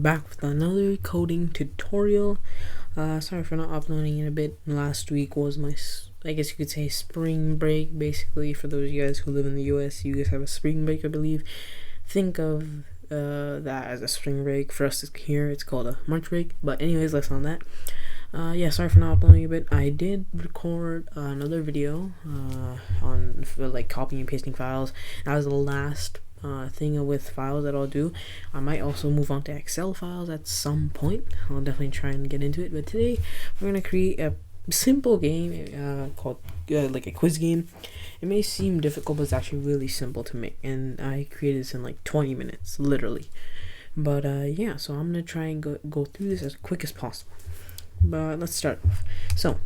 back with another coding tutorial. Sorry for not uploading in a bit. Last week was my, I guess you could say, spring break. Basically, for those of you guys who live in the US, you guys have a spring break, I believe. Think of that as a spring break. For us here, it's called a March break. But anyways, less on that. Sorry for not uploading a bit. I did record another video on like copying and pasting files. That was the last thing with files that I'll do. I might also move on to Excel files at some point. I'll definitely try and get into it. But today we're gonna create a simple game called like a quiz game. It may seem difficult, but it's actually really simple to make, and I created this in like 20 minutes, literally. But yeah, so I'm gonna try and go through this as quick as possible. But let's start off. So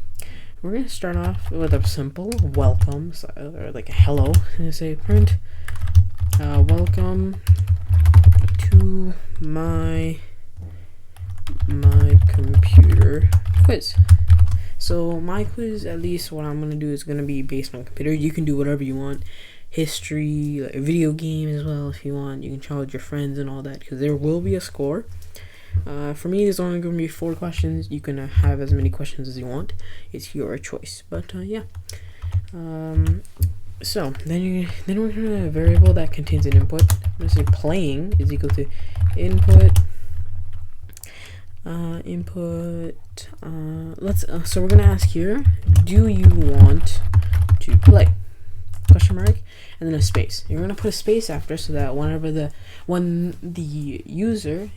we're gonna start off with a simple welcome, or like a hello. I'm gonna say print welcome to my computer quiz. So my quiz, at least what I'm gonna do, is gonna be based on computer. You can do whatever you want, history, like a video game as well if you want. You can challenge your friends and all that, because there will be a score. For me, there's only going to be 4 questions. You can have as many questions as you want. It's your choice. But yeah. So then we're going to have a variable that contains an input. I'm going to say playing is equal to input. So we're going to ask here, do you want to play? Question mark, and then a space. You're gonna put a space after, so that when the user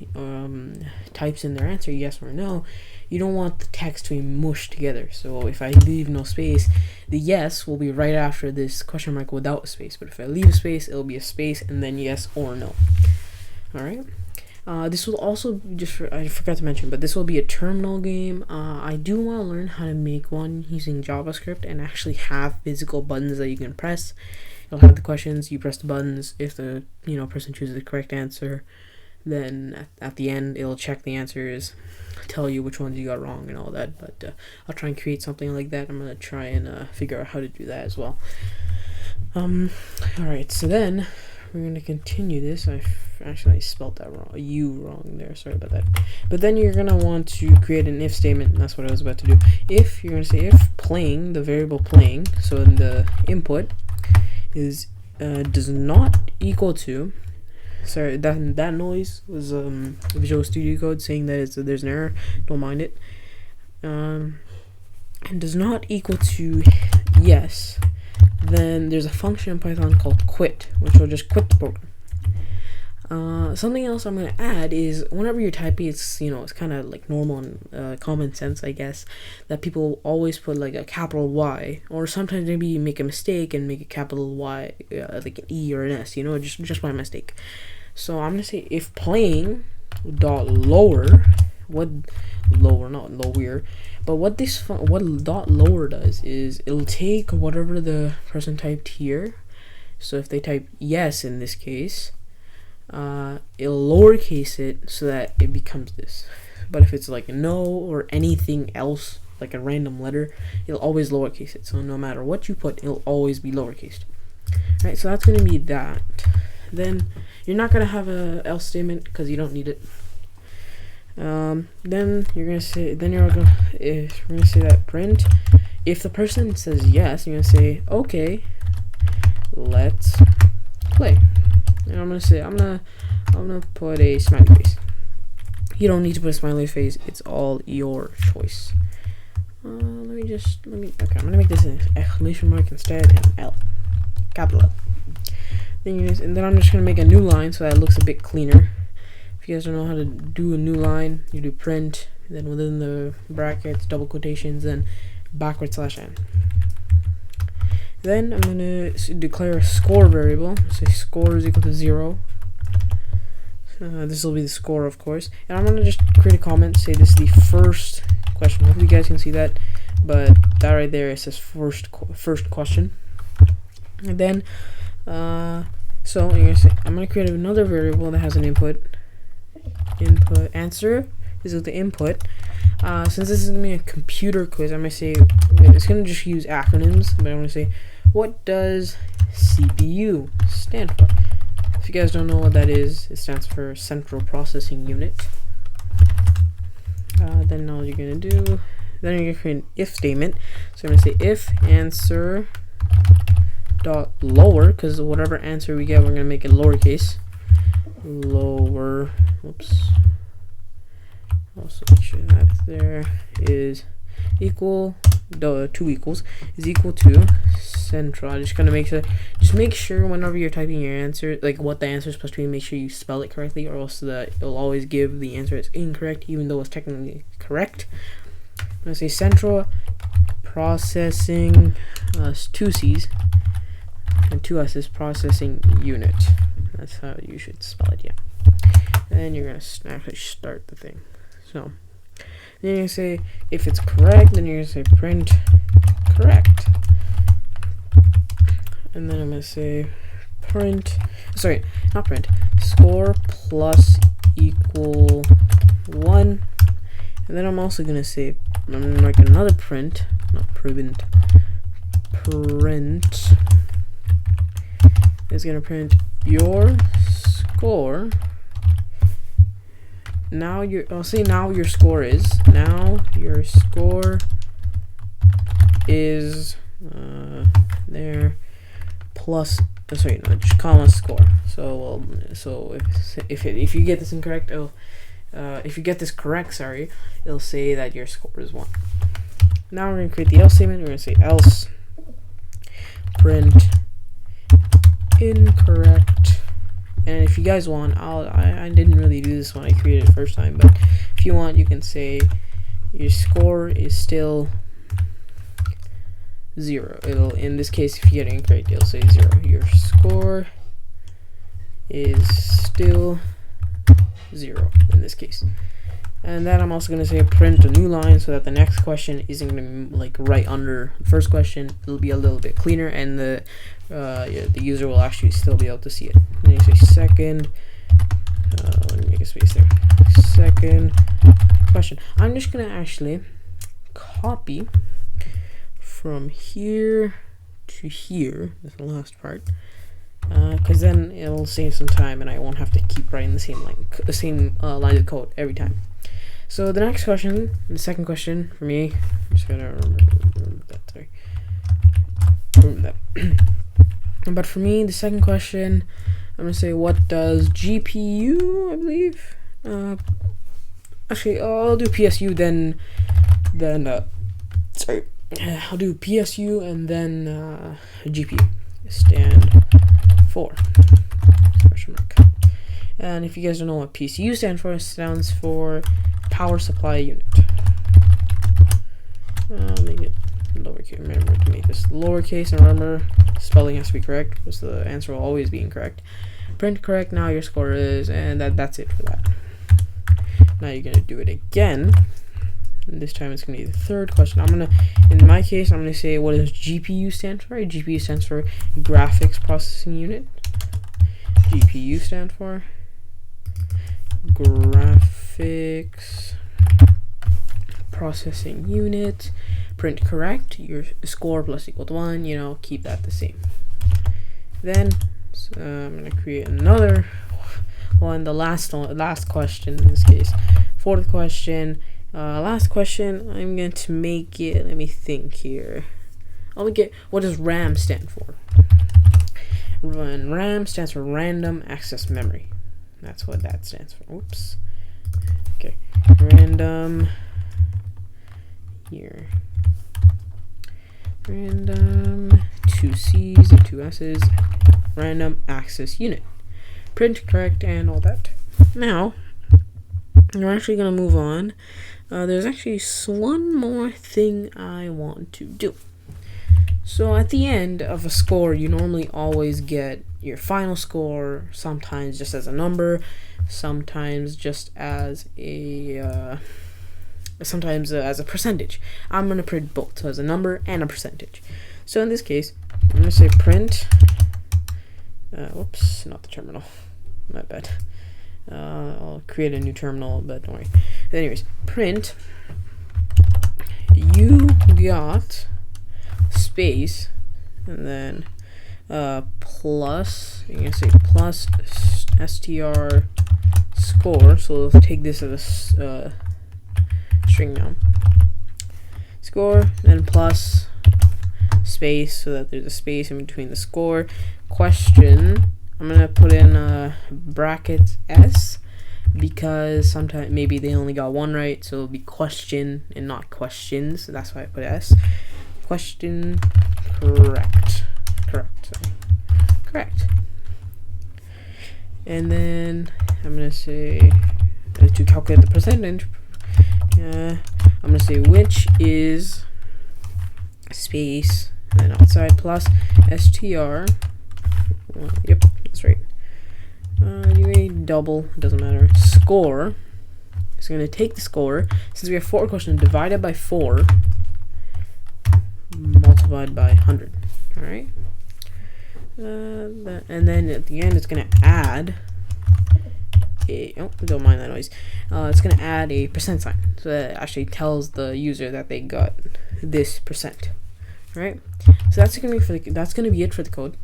types in their answer, yes or no, you don't want the text to be mushed together. So if I leave no space, the yes will be right after this question mark without a space. But if I leave a space, it'll be a space and then yes or no. All right. This will also, I forgot to mention, but this will be a terminal game. I do want to learn how to make one using JavaScript and actually have physical buttons that you can press. It'll have the questions, you press the buttons. If the person chooses the correct answer, then at the end it'll check the answers, tell you which ones you got wrong and all that. But I'll try and create something like that. I'm gonna try and figure out how to do that as well. Alright, so then we're going to continue this. I spelled that wrong. You wrong there. Sorry about that. But then you're going to want to create an if statement. And that's what I was about to do. If, you're going to say if playing, the variable playing, so in the input is does not equal to, sorry, that noise was Visual Studio Code saying that there's an error. Don't mind it. And does not equal to yes, then there's a function in Python called quit, which will just quit the program. Something else I'm going to add is whenever you're typing, it's kind of like normal and common sense, I guess, that people always put like a capital Y, or sometimes maybe you make a mistake and make a capital Y, like an E or an S, just by mistake. So I'm going to say if playing dot lower, what lower, not lower, but what dot lower does is it'll take whatever the person typed here. So if they type yes in this case, it'll lowercase it so that it becomes this. But if it's like no or anything else, like a random letter, it'll always lowercase it. So no matter what you put, it'll always be lowercased. Right, so that's going to be that. Then you're not going to have a else statement because you don't need it. Then we're gonna say that print. If the person says yes, you're gonna say okay, let's play. And I'm gonna put a smiley face. You don't need to put a smiley face. It's all your choice. Okay, I'm gonna make this an exclamation mark instead and L, capital L. Then I'm just gonna make a new line so that it looks a bit cleaner. If you guys don't know how to do a new line, you do print, then within the brackets, double quotations, then /n. Then I'm going to declare a score variable. Say score is equal to 0. This will be the score, of course. And I'm going to just create a comment, say this is the first question. Hopefully you guys can see that. But that right there, it says first question. And then, so I'm going to create another variable that has an input answer is with the input. Since this is gonna be a computer quiz, I'm gonna say it's gonna just use acronyms, but I'm gonna say, what does CPU stand for? If you guys don't know what that is, it stands for Central Processing Unit. Then all you're gonna do, then you're gonna create an if statement. So I'm gonna say if answer dot lower, because whatever answer we get, we're gonna make it lowercase. Lower. Oops. Also make sure that there is equal. Two equals is equal to central. I'm just gonna make sure whenever you're typing your answer, like what the answer is supposed to be, make sure you spell it correctly, or else it'll always give the answer that's incorrect, even though it's technically correct. I'm gonna say central processing, two C's and two S's, processing unit. That's how you should spell it. Yeah. Then you're gonna actually start the thing. So then you're gonna say if it's correct, then you're gonna say print correct. And then I'm gonna say score plus equal 1. And then I'm also gonna say, I'm gonna make another print is gonna print your score. Now your score is there plus just comma score. So if you get this incorrect, if you get this correct, it'll say that your score is 1. Now we're gonna create the else statement. We're gonna say else print incorrect. And if you guys want, I didn't really do this when I created it the first time, but if you want, you can say your score is still 0. It'll, in this case, if you get it incorrect, it'll say 0. Your score is still 0 in this case. And then I'm also going to say print a new line, so that the next question isn't going to be like right under the first question. It'll be a little bit cleaner, and the user will actually still be able to see it. Then you say second. Let me make a space there. Second question. I'm just going to actually copy from here to here. That's the last part. Because then it'll save some time, and I won't have to keep writing the same line of code every time. So the next question, the second question for me, I'm just gonna remember that. Sorry, remember that. But for me, the second question, I'm gonna say, what does GPU? I believe. Actually, I'll do PSU then. Sorry, I'll do PSU and then GPU stand for. Question mark. And if you guys don't know what PSU stands for, it stands for power supply unit. I'll make it lowercase. Remember to make this lowercase, and remember spelling has to be correct, because the answer will always be incorrect. Print correct. Now your score is, and that's it for that. Now you're gonna do it again, and this time it's gonna be the third question. In my case, I'm gonna say, what does GPU stand for? GPU stands for graphics processing unit. GPU stand for graphics processing unit. Print correct. Your score plus equal to 1. Keep that the same. Then I'm gonna create another one. The last question in this case. Fourth question. Last question. I'm going to make it. Let me think here. I'll make it. What does RAM stand for? RAM stands for random access memory. That's what that stands for. Oops. Okay. Random. Here. Random. 2 C's and 2 S's. Random access unit. Print correct and all that. Now, we're actually going to move on. There's actually one more thing I want to do. So at the end of a score, you normally always get your final score, sometimes just as a number, sometimes just as a percentage. I'm going to print both, so as a number and a percentage. So in this case, I'm going to say print, whoops, not the terminal, my bad. I'll create a new terminal, but don't worry. Anyways, print, you got space, and then plus, you're gonna say plus str score. So let's take this as string now. Score, then plus space, so that there's a space in between the score. Question, I'm gonna put in brackets S, because sometimes maybe they only got one right, so it'll be question and not questions. That's why I put S. Question, correct. And then I'm gonna say to calculate the percentage. I'm gonna say which is space and then outside plus str. Yep, that's right. Do a double, it doesn't matter. Score. So I'm gonna take the score, since we have 4 questions, divided by 4, multiplied by 100. All right. And then at the end, it's gonna add a, oh, don't mind that noise. It's gonna add a percent sign, so that actually tells the user that they got this percent. All right. So that's gonna be it for the code.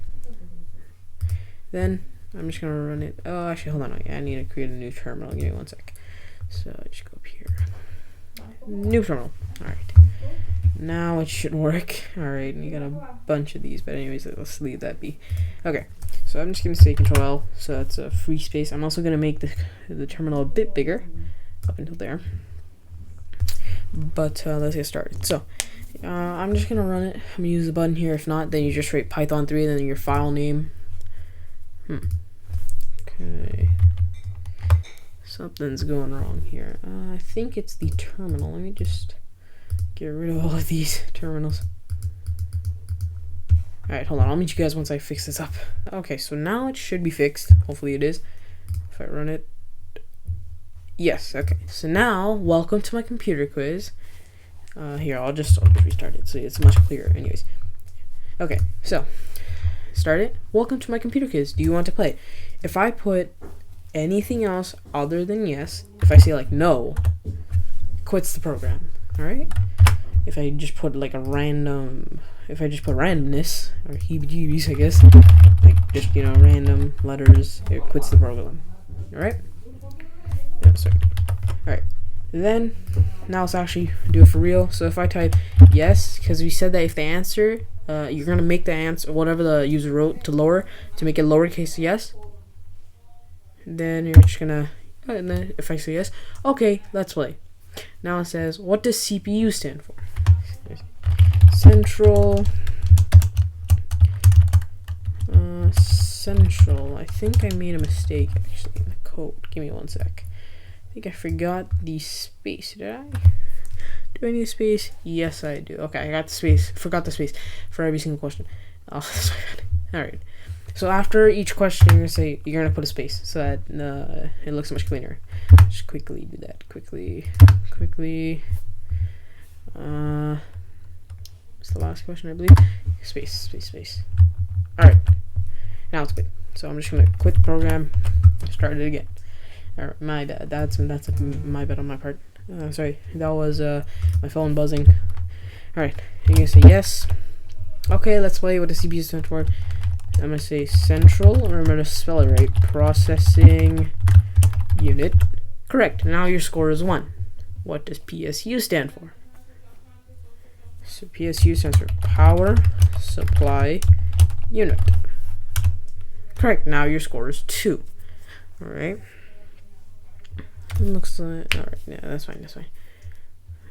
Then I'm just gonna run it. Oh, actually, hold on. I need to create a new terminal. Give me 1 sec. So just go up here. New terminal. All right. Now it should work. All right. And you got a bunch of these, but anyways, let's leave that be. Okay. So I'm just gonna say Control L. So that's a free space. I'm also gonna make the terminal a bit bigger, up until there. But let's get started. So I'm just gonna run it. I'm gonna use the button here. If not, then you just write Python 3 and then your file name. Okay. Something's going wrong here. I think it's the terminal. Let me just get rid of all of these terminals. Alright, hold on. I'll meet you guys once I fix this up. Okay, so now it should be fixed. Hopefully it is. If I run it. Yes, okay. So now, welcome to my computer quiz. Here, I'll just restart it so it's much clearer. Anyways. Okay, so start it. Welcome to my computer quiz. Do you want to play? If I put anything else other than yes, if I say like no, quits the program. Alright? If I just put like a random, if I just put randomness, or heebie-jeebies, I guess, like just, random letters, it quits the program. Alright? Yeah, sorry. Alright. Then, now let's actually do it for real. So if I type yes, because we said that if the answer, you're going to make the answer, whatever the user wrote, to make it lowercase yes. Then you're just going to, and then if I say yes, okay, let's play. Now it says, what does CPU stand for? Central. Central. I think I made a mistake actually in the code. Give me 1 sec. I think I forgot the space. Did I? Do I need a space? Yes, I do. Okay, I got the space. Forgot the space for every single question. Oh, that's all right. So after each question, you're gonna put a space so that it looks much cleaner. Just quickly do that. Quickly. What's the last question, I believe? Space. All right. Now it's good. So I'm just gonna quit the program. Start it again. All right, my bad. That's my bad on my part. Sorry, that was my phone buzzing. All right, you're gonna say yes. Okay, let's play what the CPU stands for. I'm gonna say central, or I'm gonna spell it right. Processing unit. Correct. Now your score is 1. What does PSU stand for? So PSU stands for power supply unit. Correct. Now your score is 2. All right. It looks like, all right. Yeah, that's fine.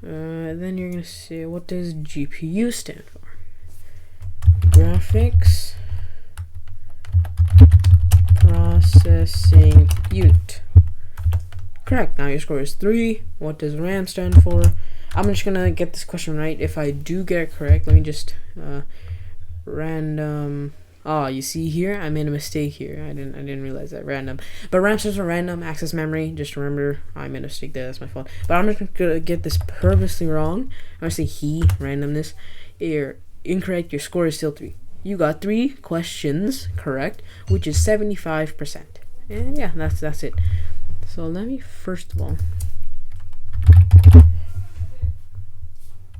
Then you're gonna say, what does GPU stand for? Graphics processing unit. Correct. Now your score is 3. What does RAM stand for? I'm just gonna get this question right. If I do get it correct, let me just random. Oh, you see here, I made a mistake here. I didn't realize that. Random. But RAM stands for random access memory. Just remember, I made a mistake there. That's my fault. But I'm just gonna get this purposely wrong. I'm gonna say randomness. You're incorrect. Your score is still 3. You got 3 questions correct, which is 75%. And yeah, that's it. So let me first of all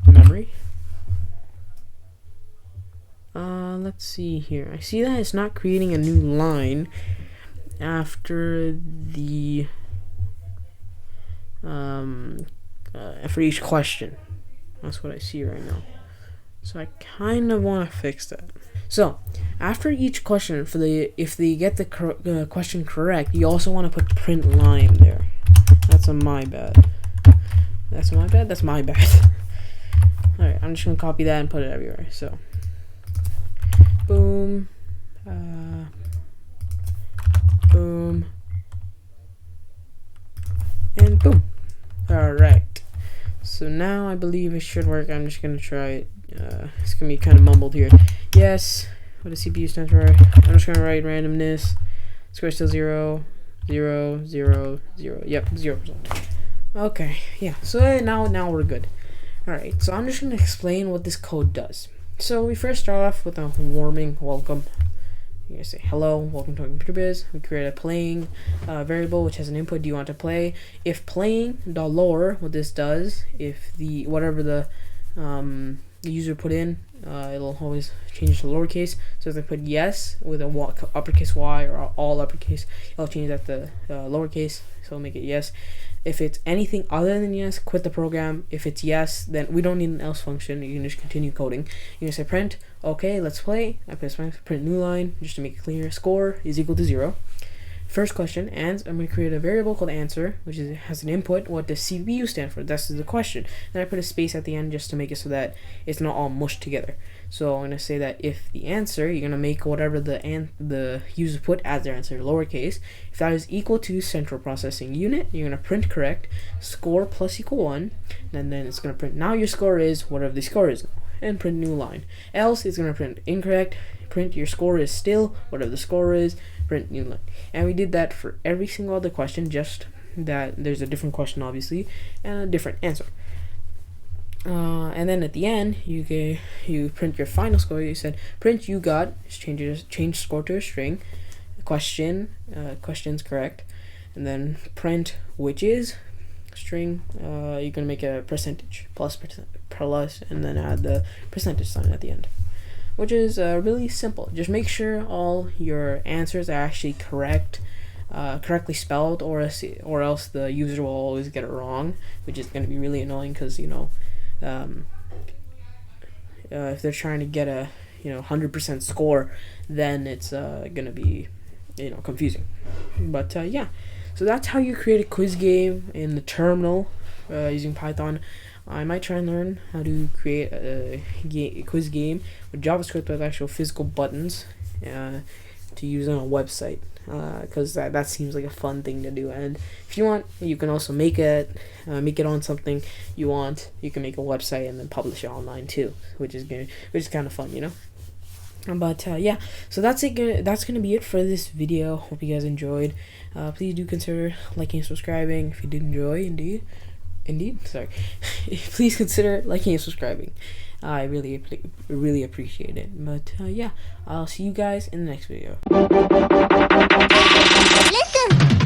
memory. Let's see here. I see that it's not creating a new line after the for each question. That's what I see right now. So I kind of want to fix that. So after each question, if they get the question correct, you also want to put print line there. That's my bad. That's my bad. That's my bad. All right, I'm just gonna copy that and put it everywhere. So boom, boom, and boom. All right. So now I believe it should work. I'm just gonna try it. It's gonna be kind of mumbled here. Yes. What does CPU stand for? I'm just gonna write randomness. Square still 0, 0, 0, 0. Yep, 0%. Okay. Yeah. So now we're good. All right. So I'm just gonna explain what this code does. So we first start off with a warming welcome. You're gonna say hello, welcome to Computer Biz. We create a playing variable which has an input. Do you want to play? If playing $, what this does, if whatever the user put in, it'll always change to lowercase. So if they put yes with a uppercase Y or all uppercase, it'll change that to lowercase. So it'll make it yes. If it's anything other than yes, quit the program. If it's yes, then we don't need an else function. You can just continue coding. You're gonna say print. Okay, let's play. I print new line just to make it clear. Score is equal to 0. First question, and I'm going to create a variable called answer, which has an input. What does CPU stand for? That's the question. Then I put a space at the end just to make it so that it's not all mushed together. So I'm going to say that if the answer, you're going to make whatever the user put as their answer, lowercase. If that is equal to central processing unit, you're going to print correct, score plus equal 1, and then it's going to print now your score is whatever the score is, and print new line. Else it's going to print incorrect, print your score is still whatever the score is, print new line. And we did that for every single other question, just that there's a different question obviously and a different answer. And then at the end you print your final score. You said print you got, just change score to a string, question's correct, and then which is string. You're gonna make a percentage plus, and then add the percentage sign at the end, which is really simple. Just make sure all your answers are actually correctly spelled, or else the user will always get it wrong, which is going to be really annoying because if they're trying to get a 100% score, then it's going to be confusing. But yeah, so that's how you create a quiz game in the terminal using Python. I might try and learn how to create a quiz game with JavaScript with actual physical buttons to use on a website, because that seems like a fun thing to do. And if you want, you can also make it on something you want. You can make a website and then publish it online too, which is kind of fun, But yeah, so that's it. That's gonna be it for this video. Hope you guys enjoyed. Please do consider liking and subscribing if you did enjoy. Sorry. Please consider liking and subscribing. I really appreciate it. But yeah, I'll see you guys in the next video. Listen.